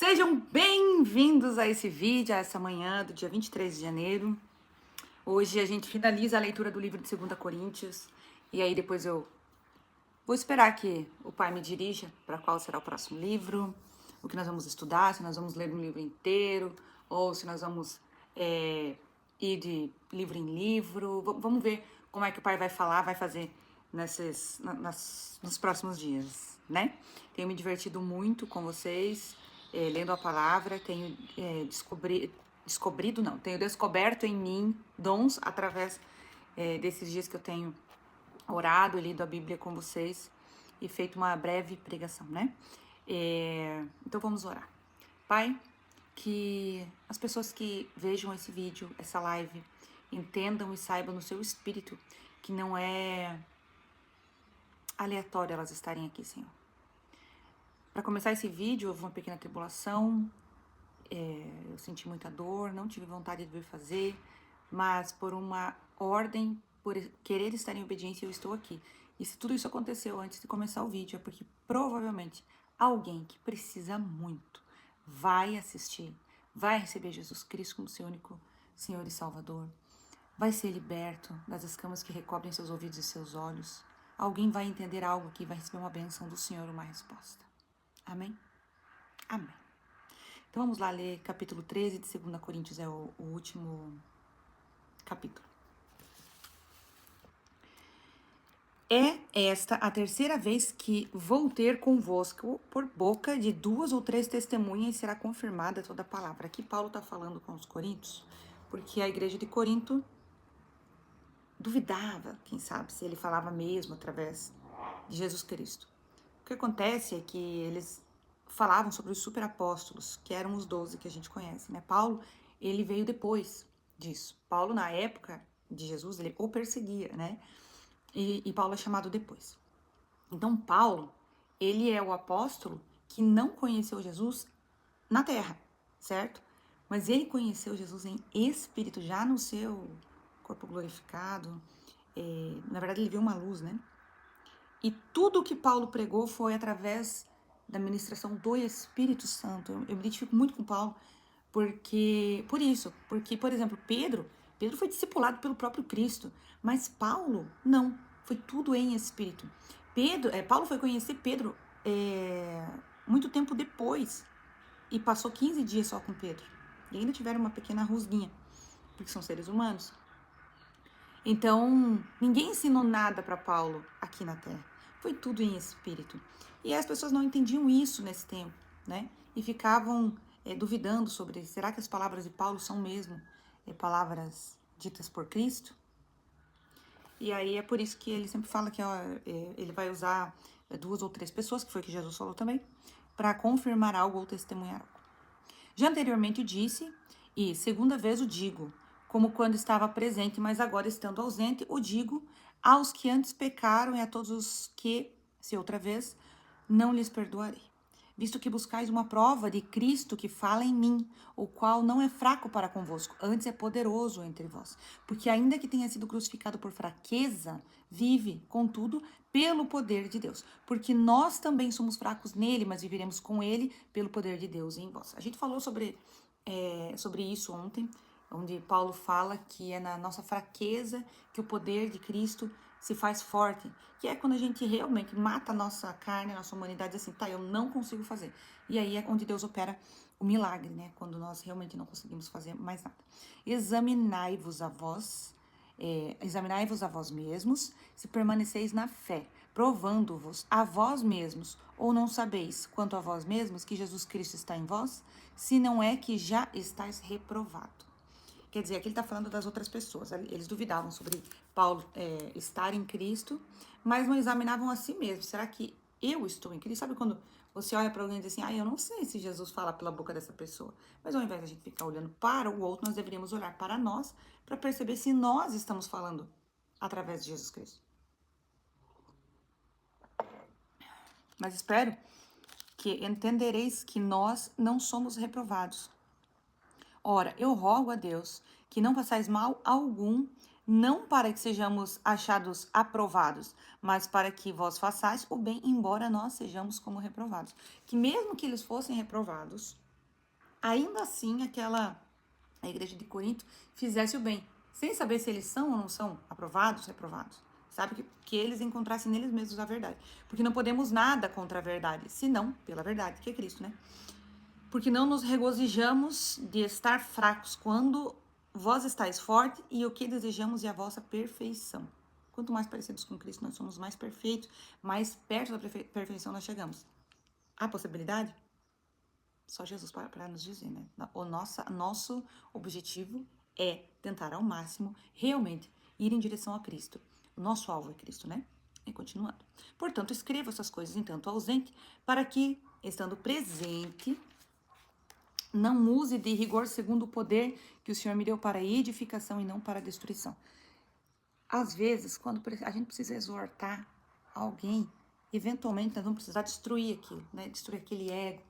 Sejam bem-vindos a esse vídeo, a essa manhã do dia 23 de janeiro. Hoje a gente finaliza a leitura do livro de 2 Coríntios. E aí depois eu vou esperar que o pai me dirija para qual será o próximo livro, o que nós vamos estudar, se nós vamos ler um livro inteiro, ou se nós vamos ir de livro em livro. Vamos ver como é que o pai vai falar, vai fazer nos próximos dias, né? Tenho me divertido muito com vocês, lendo a palavra, tenho tenho descoberto em mim dons através desses dias que eu tenho orado e lido a Bíblia com vocês e feito uma breve pregação, né? Então vamos orar. Pai, que as pessoas que vejam esse vídeo, essa live, entendam e saibam no seu espírito que não é aleatório elas estarem aqui, Senhor. Para começar esse vídeo, houve uma pequena tribulação, eu senti muita dor, não tive vontade de vir fazer, mas por uma ordem, por querer estar em obediência, eu estou aqui. E se tudo isso aconteceu antes de começar o vídeo, é porque provavelmente alguém que precisa muito vai assistir, vai receber Jesus Cristo como seu único Senhor e Salvador, vai ser liberto das escamas que recobrem seus ouvidos e seus olhos. Alguém vai entender algo aqui, vai receber uma bênção do Senhor, uma resposta. Amém? Amém. Então vamos lá ler capítulo 13 de 2 Coríntios, é o último capítulo. É esta a terceira vez que vou ter convosco por boca de 2 ou 3 testemunhas e será confirmada toda a palavra. Aqui Paulo está falando com os coríntios, porque a igreja de Corinto duvidava, quem sabe, se ele falava mesmo através de Jesus Cristo. O que acontece é que eles falavam sobre os superapóstolos, que eram os 12 que a gente conhece, né? Paulo, ele veio depois disso. Paulo, na época de Jesus, ele o perseguia, né? E Paulo é chamado depois. Então, Paulo, ele é o apóstolo que não conheceu Jesus na terra, certo? Mas ele conheceu Jesus em espírito, já no seu corpo glorificado. Na verdade, ele viu uma luz, né? E tudo que Paulo pregou foi através da ministração do Espírito Santo. Eu me identifico muito com Paulo, porque, por exemplo, Pedro foi discipulado pelo próprio Cristo, mas Paulo, não, foi tudo em Espírito. Paulo foi conhecer Pedro muito tempo depois, e passou 15 dias só com Pedro, e ainda tiveram uma pequena rusguinha, porque são seres humanos. Então, ninguém ensinou nada para Paulo aqui na Terra. Foi tudo em espírito. E as pessoas não entendiam isso nesse tempo, né? E ficavam duvidando sobre, será que as palavras de Paulo são mesmo palavras ditas por Cristo? E aí é por isso que ele sempre fala que ele vai usar 2 ou 3 pessoas, que foi o que Jesus falou também, para confirmar algo ou testemunhar algo. Já anteriormente eu disse, e segunda vez o digo, como quando estava presente, mas agora estando ausente, o digo aos que antes pecaram e a todos os que, se outra vez, não lhes perdoarei. Visto que buscais uma prova de Cristo que fala em mim, o qual não é fraco para convosco, antes é poderoso entre vós. Porque ainda que tenha sido crucificado por fraqueza, vive, contudo, pelo poder de Deus. Porque nós também somos fracos nele, mas viveremos com ele pelo poder de Deus em vós. A gente falou sobre isso ontem, onde Paulo fala que é na nossa fraqueza que o poder de Cristo se faz forte, que é quando a gente realmente mata a nossa carne, a nossa humanidade, assim, tá, eu não consigo fazer. E aí é onde Deus opera o milagre, né? Quando nós realmente não conseguimos fazer mais nada. Examinai-vos a vós mesmos, se permaneceis na fé, provando-vos a vós mesmos, ou não sabeis, quanto a vós mesmos, que Jesus Cristo está em vós, se não é que já estáis reprovado. Quer dizer, aqui ele está falando das outras pessoas. Eles duvidavam sobre Paulo estar em Cristo, mas não examinavam a si mesmos. Será que eu estou em Cristo? Sabe quando você olha para alguém e diz assim, eu não sei se Jesus fala pela boca dessa pessoa. Mas ao invés de a gente ficar olhando para o outro, nós deveríamos olhar para nós para perceber se nós estamos falando através de Jesus Cristo. Mas espero que entendereis que nós não somos reprovados. Ora, eu rogo a Deus que não façais mal algum, não para que sejamos achados aprovados, mas para que vós façais o bem, embora nós sejamos como reprovados. Que mesmo que eles fossem reprovados, ainda assim a igreja de Corinto fizesse o bem, sem saber se eles são ou não são aprovados, reprovados. Sabe? Que eles encontrassem neles mesmos a verdade. Porque não podemos nada contra a verdade, senão pela verdade, que é Cristo, né? Porque não nos regozijamos de estar fracos quando vós estáis forte e o que desejamos é a vossa perfeição. Quanto mais parecidos com Cristo nós somos, mais perfeitos, mais perto da perfeição nós chegamos. Há possibilidade? Só Jesus para nos dizer, né? Nosso objetivo é tentar ao máximo realmente ir em direção a Cristo. O nosso alvo é Cristo, né? E continuando. Portanto, escreva essas coisas enquanto ausente, para que, estando presente, não use de rigor segundo o poder que o Senhor me deu para edificação e não para destruição. Às vezes, quando a gente precisa exortar alguém, eventualmente nós vamos precisar destruir aquilo, né? Destruir aquele ego,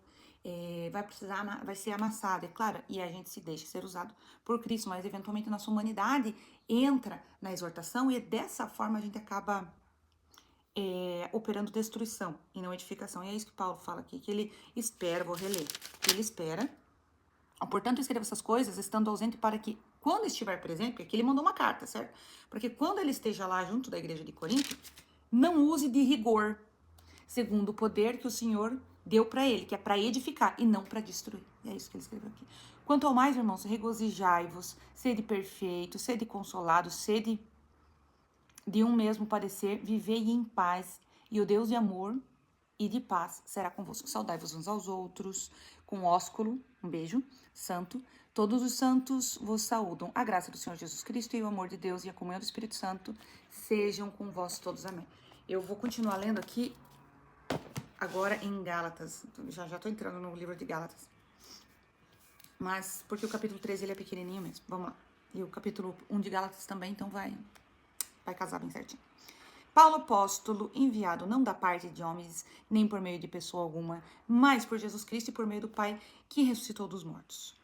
vai ser amassado, é claro, e a gente se deixa ser usado por Cristo, mas eventualmente nossa humanidade entra na exortação e dessa forma a gente acaba operando destruição e não edificação. E é isso que Paulo fala aqui, que ele espera, vou reler, que ele espera. Portanto, escreva essas coisas estando ausente para que, quando estiver presente, porque aqui ele mandou uma carta, certo? Porque quando ele esteja lá junto da igreja de Corinto, não use de rigor, segundo o poder que o Senhor deu para ele, que é para edificar e não para destruir. E é isso que ele escreveu aqui. Quanto ao mais, irmãos, regozijai-vos, sede perfeito, sede consolado, sede de um mesmo parecer, vivei em paz, e o Deus de amor e de paz será convosco. Saudai-vos uns aos outros, com ósculo, um beijo, santo. Todos os santos vos saúdam. A graça do Senhor Jesus Cristo e o amor de Deus e a comunhão do Espírito Santo sejam com vós todos. Amém. Eu vou continuar lendo aqui, agora em Gálatas. Já tô entrando no livro de Gálatas. Mas, porque o capítulo 13 ele é pequenininho mesmo. Vamos lá. E o capítulo 1 de Gálatas também, então vai casar bem certinho. Paulo apóstolo, enviado não da parte de homens, nem por meio de pessoa alguma, mas por Jesus Cristo e por meio do Pai, que ressuscitou dos mortos.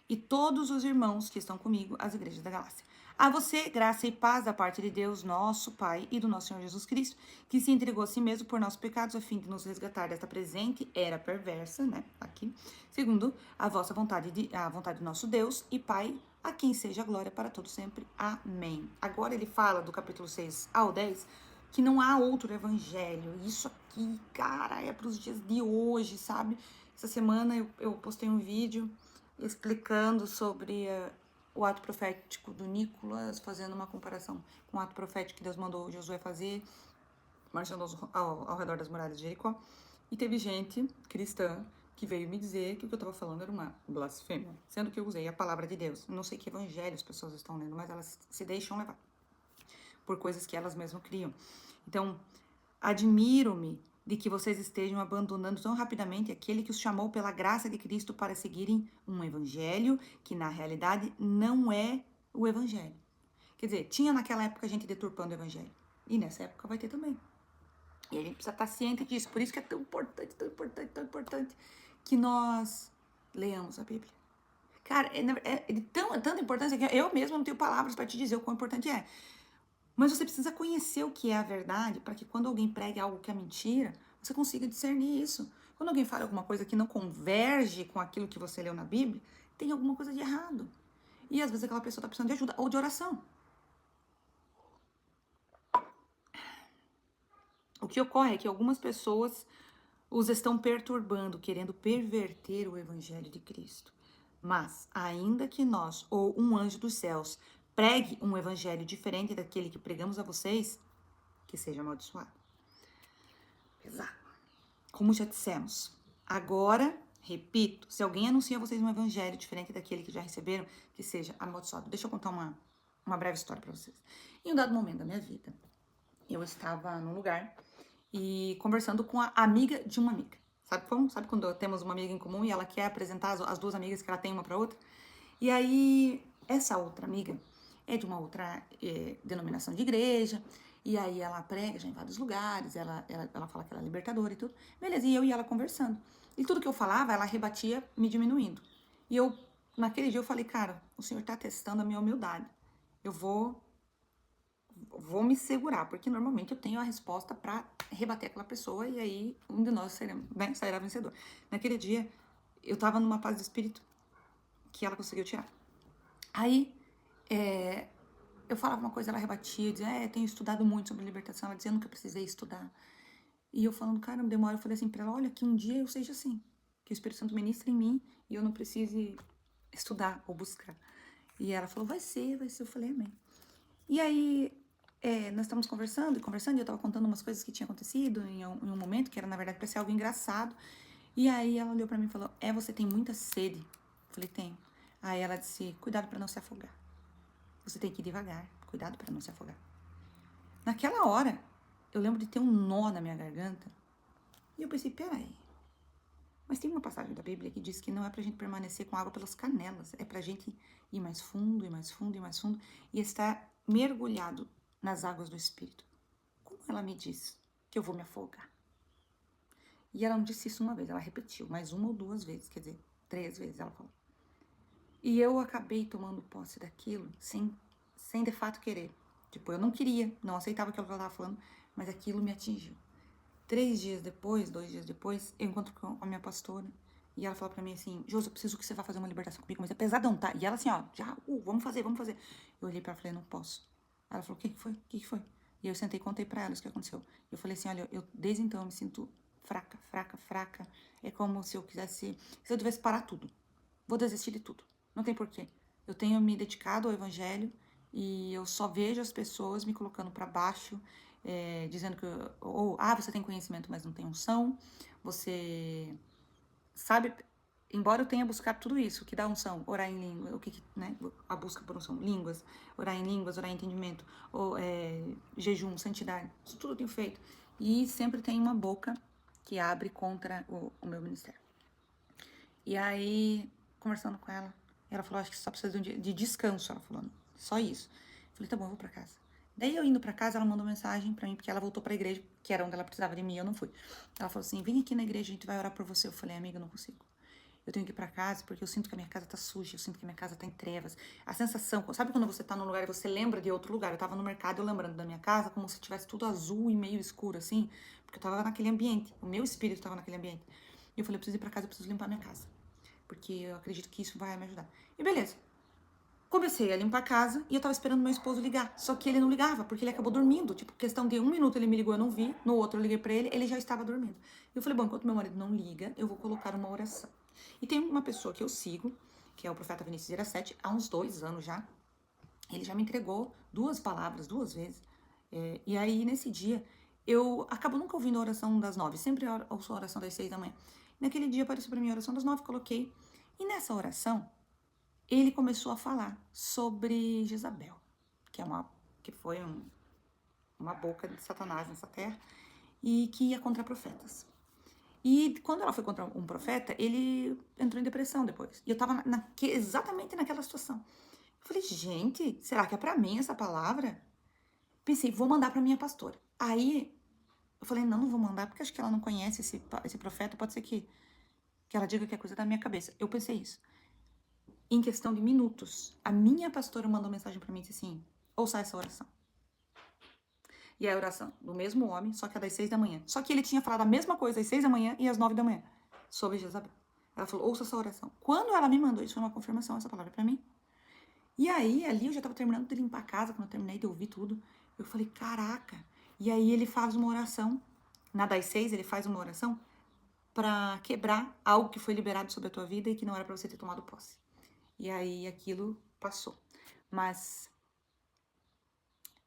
E todos os irmãos que estão comigo, as igrejas da Galácia. A você, graça e paz da parte de Deus, nosso Pai, e do nosso Senhor Jesus Cristo, que se entregou a si mesmo por nossos pecados, a fim de nos resgatar desta presente era perversa, né, aqui, segundo a vossa vontade, a vontade do nosso Deus e Pai, a quem seja a glória para todos sempre. Amém. Agora ele fala do capítulo 6 ao 10, que não há outro evangelho. Isso aqui, cara, é para os dias de hoje, sabe? Essa semana eu postei um vídeo explicando sobre o ato profético do Nicolas, fazendo uma comparação com o ato profético que Deus mandou Josué fazer, marchando ao redor das muralhas de Jericó. E teve gente cristã que veio me dizer que o que eu estava falando era uma blasfêmia, sendo que eu usei a palavra de Deus. Eu não sei que evangelho as pessoas estão lendo, mas elas se deixam levar por coisas que elas mesmas criam. Então, admiro-me de que vocês estejam abandonando tão rapidamente aquele que os chamou pela graça de Cristo para seguirem um evangelho que, na realidade, não é o evangelho. Quer dizer, tinha naquela época gente deturpando o evangelho. E nessa época vai ter também. E a gente precisa estar ciente disso. Por isso que é tão importante, tão importante, tão importante que nós leamos a Bíblia. Cara, é de tanta importância que eu mesmo não tenho palavras para te dizer o quão importante é. Mas você precisa conhecer o que é a verdade para que quando alguém pregue algo que é mentira, você consiga discernir isso. Quando alguém fala alguma coisa que não converge com aquilo que você leu na Bíblia, tem alguma coisa de errado. E às vezes aquela pessoa está precisando de ajuda ou de oração. O que ocorre é que algumas pessoas os estão perturbando, querendo perverter o evangelho de Cristo. Mas, ainda que nós ou um anjo dos céus pregue um evangelho diferente daquele que pregamos a vocês, que seja amaldiçoado. Pesado. Como já dissemos, agora, repito, se alguém anuncia a vocês um evangelho diferente daquele que já receberam, que seja amaldiçoado. Deixa eu contar uma breve história para vocês. Em um dado momento da minha vida, eu estava num lugar e conversando com a amiga de uma amiga. Sabe como? Sabe quando temos uma amiga em comum e ela quer apresentar as duas amigas que ela tem uma para outra? E aí, essa outra amiga é de uma outra denominação de igreja, e aí ela prega já em vários lugares, ela fala que ela é libertadora e tudo. Beleza, e eu e ela conversando. E tudo que eu falava, ela rebatia me diminuindo. E eu, naquele dia, eu falei, cara, o Senhor tá testando a minha humildade. Eu vou me segurar, porque normalmente eu tenho a resposta para rebater aquela pessoa e aí um de nós sairá vencedor. Naquele dia, eu tava numa paz de espírito que ela conseguiu tirar. Aí, eu falava uma coisa, ela rebatia, dizia, tenho estudado muito sobre libertação. Ela dizia, eu nunca precisei estudar. E eu falando, caramba, demora. Eu falei assim pra ela, olha, que um dia eu seja assim. Que o Espírito Santo ministre em mim e eu não precise estudar ou buscar. E ela falou, vai ser. Eu falei, amém. E aí, nós estávamos conversando, e eu tava contando umas coisas que tinham acontecido em um momento, que era, na verdade, pra ser algo engraçado. E aí ela olhou pra mim e falou, você tem muita sede? Eu falei, tenho. Aí ela disse, cuidado pra não se afogar. Você tem que ir devagar, cuidado pra não se afogar. Naquela hora, eu lembro de ter um nó na minha garganta. E eu pensei, peraí. Mas tem uma passagem da Bíblia que diz que não é pra gente permanecer com água pelas canelas. É pra gente ir mais fundo, e mais fundo, e mais fundo. E estar mergulhado nas águas do Espírito. Como ela me diz que eu vou me afogar? E ela não disse isso uma vez, ela repetiu. Mais uma ou duas vezes, quer dizer, 3 vezes ela falou. E eu acabei tomando posse daquilo sem de fato querer. Tipo, eu não queria, não aceitava aquilo que ela estava falando, mas aquilo me atingiu. 2 dias depois, eu encontro com a minha pastora e ela fala pra mim assim, Josi, eu preciso que você vá fazer uma libertação comigo, mas é pesadão, tá? E ela assim, vamos fazer. Eu olhei pra ela e falei, não posso. Ela falou, o que que foi? E eu sentei e contei pra ela o que aconteceu. Eu falei assim, olha, desde então eu me sinto fraca. É como se eu tivesse parar tudo. Vou desistir de tudo. Não tem porquê. Eu tenho me dedicado ao evangelho e eu só vejo as pessoas me colocando pra baixo, dizendo que você tem conhecimento, mas não tem unção. Você sabe, embora eu tenha buscado tudo isso, que dá unção, orar em língua, né? A busca por unção, línguas, orar em línguas, orar em entendimento, jejum, santidade, isso tudo eu tenho feito. E sempre tem uma boca que abre contra o meu ministério. E aí, conversando com ela, ela falou, acho que só precisa de um dia de descanso, ela falou, só isso. Eu falei, tá bom, eu vou pra casa. Daí eu indo pra casa, ela mandou mensagem pra mim, porque ela voltou pra igreja, que era onde ela precisava de mim, eu não fui. Ela falou assim, vem aqui na igreja, a gente vai orar por você. Eu falei, amiga, eu não consigo. Eu tenho que ir pra casa, porque eu sinto que a minha casa tá suja, eu sinto que a minha casa tá em trevas. A sensação, sabe quando você tá num lugar e você lembra de outro lugar? Eu tava no mercado, eu lembrando da minha casa, como se tivesse tudo azul e meio escuro, assim, porque eu tava naquele ambiente, o meu espírito tava naquele ambiente. E eu falei, eu preciso ir pra casa, eu preciso limpar minha casa, porque eu acredito que isso vai me ajudar. E beleza. Comecei a limpar a casa e eu tava esperando meu esposo ligar. Só que ele não ligava, porque ele acabou dormindo. Tipo, questão de 1 minuto ele me ligou, eu não vi. No outro eu liguei pra ele, ele já estava dormindo. E eu falei, bom, enquanto meu marido não liga, eu vou colocar uma oração. E tem uma pessoa que eu sigo, que é o profeta Vinícius Girassetti, há uns 2 anos já. Ele já me entregou 2 palavras, 2 vezes. E aí, nesse dia, eu acabo nunca ouvindo a oração das 9. Sempre ouço a oração das 6 da manhã. Naquele dia apareceu pra mim a oração das 9, coloquei. E nessa oração, ele começou a falar sobre Jezabel, que foi uma boca de Satanás nessa terra, e que ia contra profetas. E quando ela foi contra um profeta, ele entrou em depressão depois. E eu tava exatamente naquela situação. Eu falei, gente, será que é pra mim essa palavra? Pensei, vou mandar pra minha pastora. Aí, eu falei, não vou mandar, porque acho que ela não conhece esse profeta, pode ser que ela diga que é coisa da minha cabeça. Eu pensei isso. Em questão de minutos, a minha pastora mandou mensagem pra mim e disse assim, ouça essa oração. E a oração do mesmo homem, só que é das 6 da manhã. Só que ele tinha falado a mesma coisa às 6 da manhã e às 9 da manhã, sobre Jezabel. Ela falou, ouça essa oração. Quando ela me mandou, isso foi uma confirmação, essa palavra pra mim. E aí, ali eu já tava terminando de limpar a casa, quando eu terminei de ouvir tudo, eu falei, caraca. E aí ele faz uma oração, na das 6 ele faz uma oração pra quebrar algo que foi liberado sobre a tua vida e que não era pra você ter tomado posse. E aí aquilo passou. Mas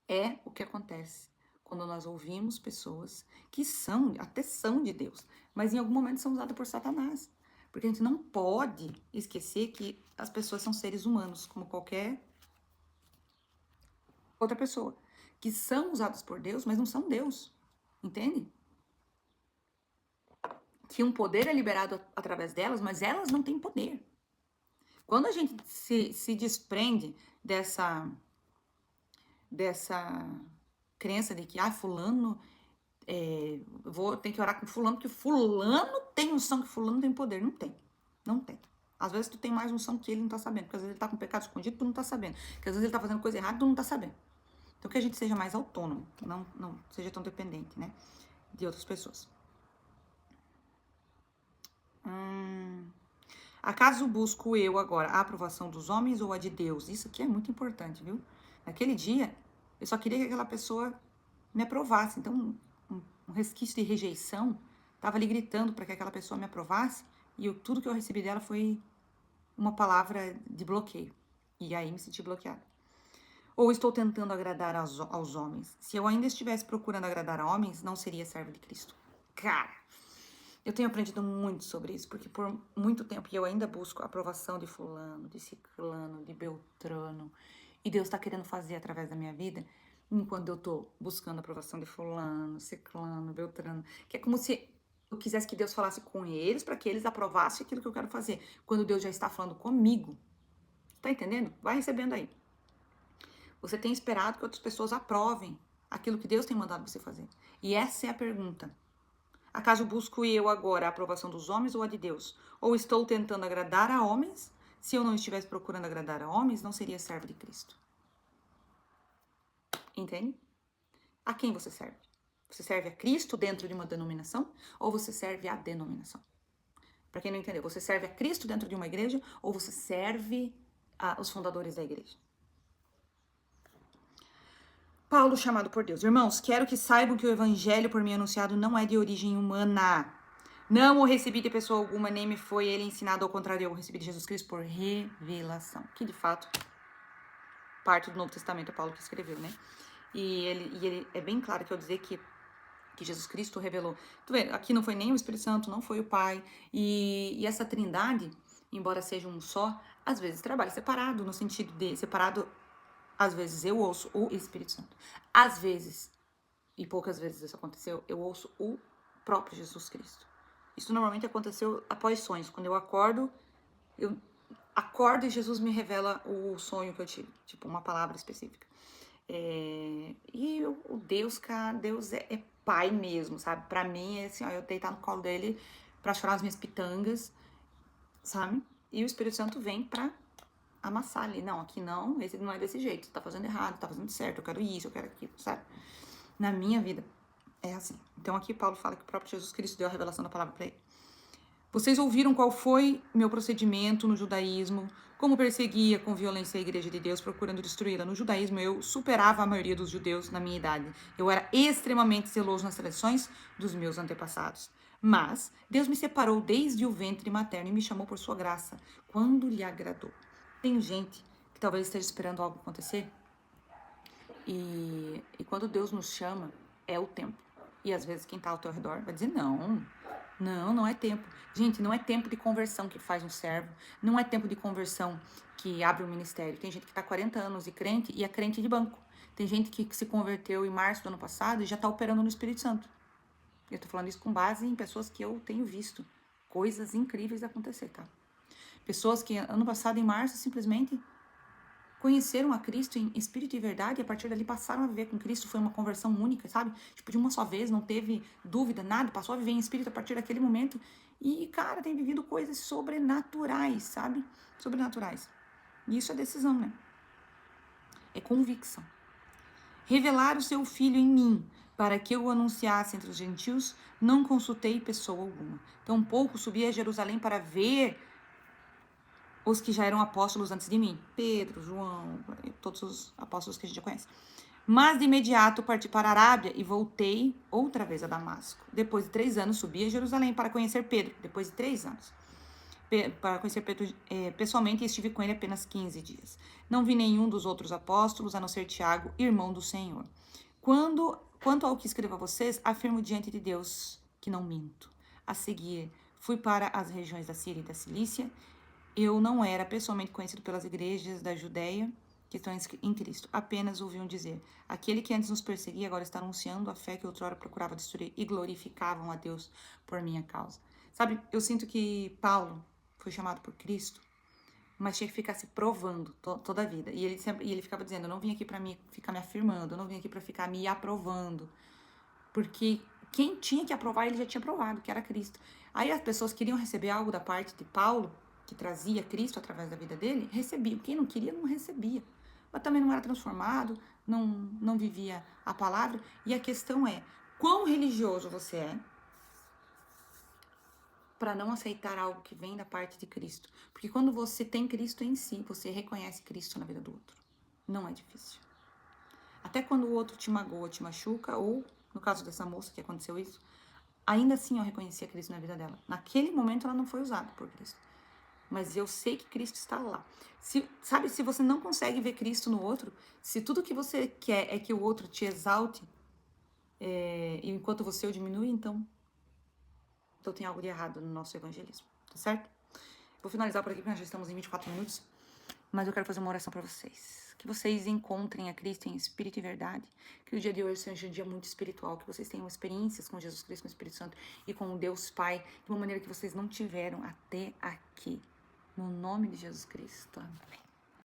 é o que acontece quando nós ouvimos pessoas que até são de Deus, mas em algum momento são usadas por Satanás. Porque a gente não pode esquecer que as pessoas são seres humanos, como qualquer outra pessoa, que são usadas por Deus, mas não são Deus. Entende? Que um poder é liberado através delas, mas elas não têm poder. Quando a gente se desprende dessa crença de que, fulano, tem que orar com fulano, porque fulano tem unção, que fulano tem poder. Não tem. Às vezes tu tem mais unção que ele não tá sabendo, porque às vezes ele tá com pecado escondido, tu não tá sabendo. Porque às vezes ele tá fazendo coisa errada, tu não tá sabendo. Então que a gente seja mais autônomo, não seja tão dependente, né, de outras pessoas. Acaso busco eu agora a aprovação dos homens ou a de Deus? Isso aqui é muito importante, viu? Naquele dia, eu só queria que aquela pessoa me aprovasse. Então, um resquício de rejeição estava ali gritando para que aquela pessoa me aprovasse. E tudo que eu recebi dela foi uma palavra de bloqueio. E aí me senti bloqueada. Ou estou tentando agradar aos homens? Se eu ainda estivesse procurando agradar a homens, não seria servo de Cristo. Cara, eu tenho aprendido muito sobre isso, porque por muito tempo eu ainda busco a aprovação de fulano, de ciclano, de beltrano. E Deus está querendo fazer através da minha vida, enquanto eu estou buscando a aprovação de fulano, ciclano, beltrano. Que é como se eu quisesse que Deus falasse com eles, para que eles aprovassem aquilo que eu quero fazer. Quando Deus já está falando comigo. Tá entendendo? Vai recebendo aí. Você tem esperado que outras pessoas aprovem aquilo que Deus tem mandado você fazer. E essa é a pergunta. Acaso busco eu agora a aprovação dos homens ou a de Deus? Ou estou tentando agradar a homens? Se eu não estivesse procurando agradar a homens, não seria servo de Cristo. Entende? A quem você serve? Você serve a Cristo dentro de uma denominação? Ou você serve a denominação? Para quem não entendeu, você serve a Cristo dentro de uma igreja? Ou você serve os fundadores da igreja? Paulo, chamado por Deus. Irmãos, quero que saibam que o evangelho por mim anunciado não é de origem humana. Não o recebi de pessoa alguma, nem me foi ele ensinado, ao contrário, eu o recebi de Jesus Cristo por revelação. Que, de fato, parte do Novo Testamento é Paulo que escreveu, né? E ele é bem claro que eu dizer que Jesus Cristo revelou. Tu vê, aqui não foi nem o Espírito Santo, não foi o Pai. E essa trindade, embora seja um só, às vezes trabalha separado, no sentido de separado. Às vezes eu ouço o Espírito Santo. Às vezes, e poucas vezes isso aconteceu, eu ouço o próprio Jesus Cristo. Isso normalmente aconteceu após sonhos. Quando eu acordo e Jesus me revela o sonho que eu tive. Tipo, uma palavra específica. O Deus, cara, Deus é pai mesmo, sabe? Pra mim, é assim, ó, eu deitar no colo dele pra chorar as minhas pitangas, sabe? E o Espírito Santo vem pra amassar ali. Não, aqui não, esse não é desse jeito. Você tá fazendo errado, tá fazendo certo, eu quero isso, eu quero aquilo, sabe? Na minha vida, é assim. Então aqui Paulo fala que o próprio Jesus Cristo deu a revelação da palavra para ele. Vocês ouviram qual foi meu procedimento no judaísmo, como perseguia com violência a igreja de Deus, procurando destruí-la. No judaísmo, eu superava a maioria dos judeus na minha idade. Eu era extremamente zeloso nas tradições dos meus antepassados. Mas Deus me separou desde o ventre materno e me chamou por sua graça, quando lhe agradou. Tem gente que talvez esteja esperando algo acontecer. E quando Deus nos chama, é o tempo. E às vezes quem está ao teu redor vai dizer, não é tempo. Gente, não é tempo de conversão que faz um servo. Não é tempo de conversão que abre um ministério. Tem gente que está 40 anos de crente e é crente de banco. Tem gente que se converteu em março do ano passado e já está operando no Espírito Santo. Eu estou falando isso com base em pessoas que eu tenho visto. Coisas incríveis acontecer, tá? Pessoas que ano passado, em março, simplesmente conheceram a Cristo em espírito e verdade e a partir dali passaram a viver com Cristo. Foi uma conversão única, sabe? Tipo, de uma só vez, não teve dúvida, nada. Passou a viver em espírito a partir daquele momento. E, cara, tem vivido coisas sobrenaturais, sabe? Sobrenaturais. E isso é decisão, né? É convicção. Revelar o seu filho em mim, para que eu o anunciasse entre os gentios, não consultei pessoa alguma. Tampouco subi a Jerusalém para ver os que já eram apóstolos antes de mim. Pedro, João, todos os apóstolos que a gente já conhece. Mas de imediato parti para a Arábia e voltei outra vez a Damasco. Depois de 3 anos subi a Jerusalém para conhecer Pedro. Depois de 3 anos. Para conhecer Pedro pessoalmente, estive com ele apenas 15 dias. Não vi nenhum dos outros apóstolos, a não ser Tiago, irmão do Senhor. Quanto ao que escrevo a vocês, afirmo diante de Deus que não minto. A seguir, fui para as regiões da Síria e da Cilícia. Eu não era pessoalmente conhecido pelas igrejas da Judéia que estão em Cristo. Apenas ouviam dizer, aquele que antes nos perseguia agora está anunciando a fé que outrora procurava destruir e glorificavam a Deus por minha causa. Sabe, eu sinto que Paulo foi chamado por Cristo, mas tinha que ficar se provando toda a vida. E ele ficava dizendo, eu não vim aqui para ficar me afirmando, eu não vim aqui para ficar me aprovando. Porque quem tinha que aprovar, ele já tinha provado, que era Cristo. Aí as pessoas queriam receber algo da parte de Paulo, que trazia Cristo através da vida dele, recebia. Quem não queria, não recebia. Mas também não era transformado, não vivia a palavra. E a questão é, quão religioso você é? para não aceitar algo que vem da parte de Cristo. Porque quando você tem Cristo em si, você reconhece Cristo na vida do outro. Não é difícil. Até quando o outro te magoa, te machuca, ou no caso dessa moça que aconteceu isso, ainda assim eu reconhecia Cristo na vida dela. Naquele momento ela não foi usada por Cristo. Mas eu sei que Cristo está lá. Se você não consegue ver Cristo no outro, se tudo que você quer é que o outro te exalte, e enquanto você o diminui, então tem algo de errado no nosso evangelismo, tá certo? Vou finalizar por aqui, porque nós já estamos em 24 minutos. Mas eu quero fazer uma oração para vocês. Que vocês encontrem a Cristo em espírito e verdade. Que o dia de hoje seja um dia muito espiritual. Que vocês tenham experiências com Jesus Cristo, com o Espírito Santo e com o Deus Pai de uma maneira que vocês não tiveram até aqui. No nome de Jesus Cristo. Amém.